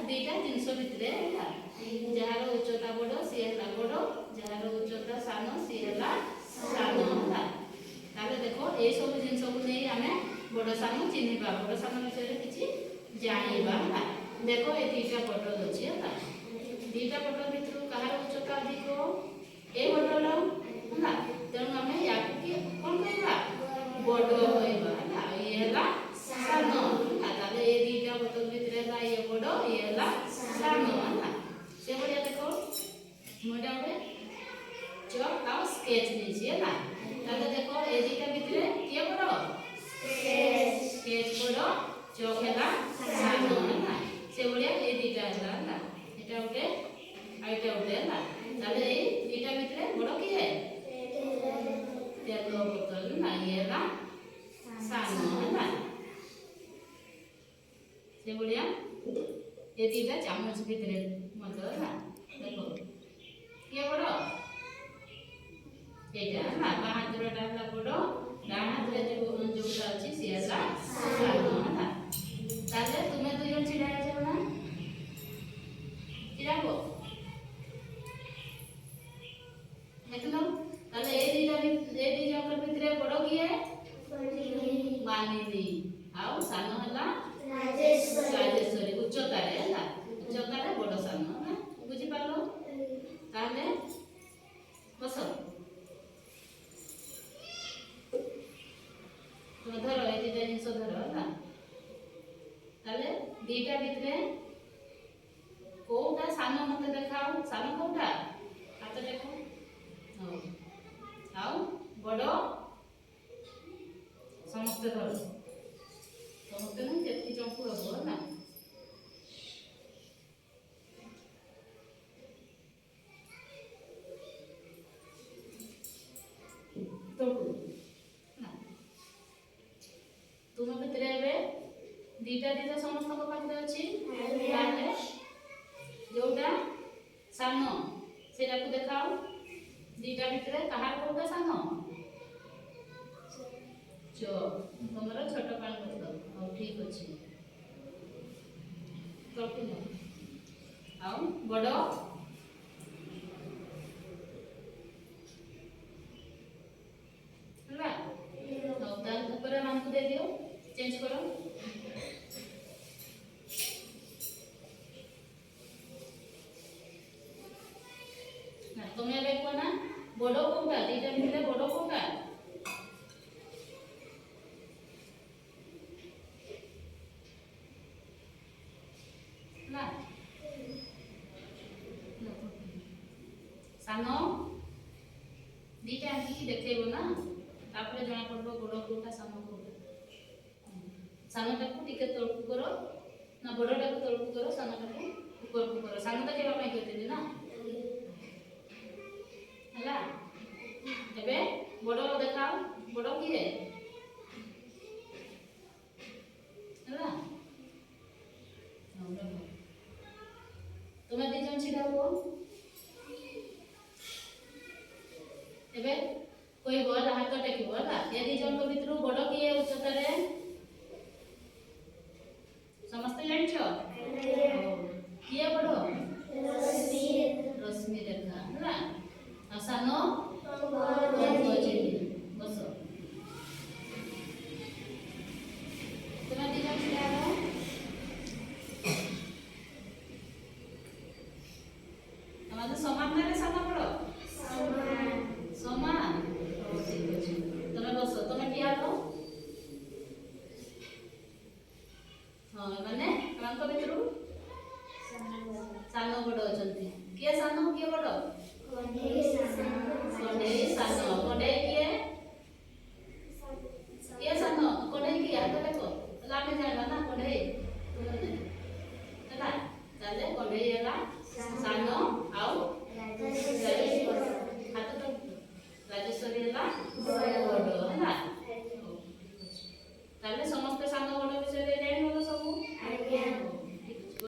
दीटा जिनस भितर जार उच्चता बड़ सी है बड़ जार उच्चता सान सी है सान है देख ये सब जिन को नहीं आम बड़ सान चिन्हवा बड़ सान विषय किसी जाना है देख ये दीटा बटल अच्छी है दीटा बटल भितर कहार उच्चता अधिक ए बटल है तेणु आम या कौन कहवा बड़ कहवा ये है सान ये दीटा बटल भितर ये बड़ ये है सान है से भाया देख मुझे गोटे चक आ स्केच नहीं देख ये दीटा भितर किए बड़ स्केच बड़ चक है सान है से भाया ये दीटा है यहाँ गोटे आईटा गोटे है ये दीटा भितर बड़ किए तेल बोतल ना ये है सान है से भाया ये दीटा चामच भितर मत है देखो किए बड़ यहाँ है बाँ हाथ है बड़ डाण हाथ जोटा अच्छी सी है सान है तुम्हें दुई जन छिड़ा ना छिड़ाब देख लो ये दीटा भितर बड़ किए मानिनी आउ सान है राजेश्वरी उच्चतार उच्चतार बड़ सान है बुझीपार ताहले बस तुम धर ये दीटा जिन धर है दीटा भितर कौटा सान मत देखाओ सान कौटा हाथ देख आउ बड़ समस्ते धर समस्ते नहीं जी चंपू हम है तुम भितर दीटा दीटा समस्त पाखे अच्छी जोटा सान से देखाओ दीटा भितर कहार कौटा सान तुम छोट पान बोतल हाँ ठीक अच्छे आउ बड़ नाम को दे दियो चेंज करो तुम्हें देखो ना बड़ कौटा दीटा भितर बड़ कौटा सान दीटा आंकी देखेब ना तापर जना पड़ो बड़ कौटा सान कौटा सानटा को टिके तलकू करो ना बड़टा को तलकू करो सानटा को ऊपर को करो सान देखेबा पई कहते ना हला एबे बड़ देखाओ बड़ किए हला तुम्हें दी जन छिड़ा हो एबे कोई बोल हाथ टेकिबो हला ये दी जन को भितर बड़ किए उच्चता रे समस्त जानछो किए बड़ रश्मि रेखा हला सान बस तुम्हें दी जन छिड़ा हो तुम्हारे समान ना सान बड़ समान ठीक अच्छे तुम्हें बस तुम्हें किया लो हाँ मैंने कौन भितर सान बड़ अच्छा किए सान किए बड़ कंडे सान कंडे किए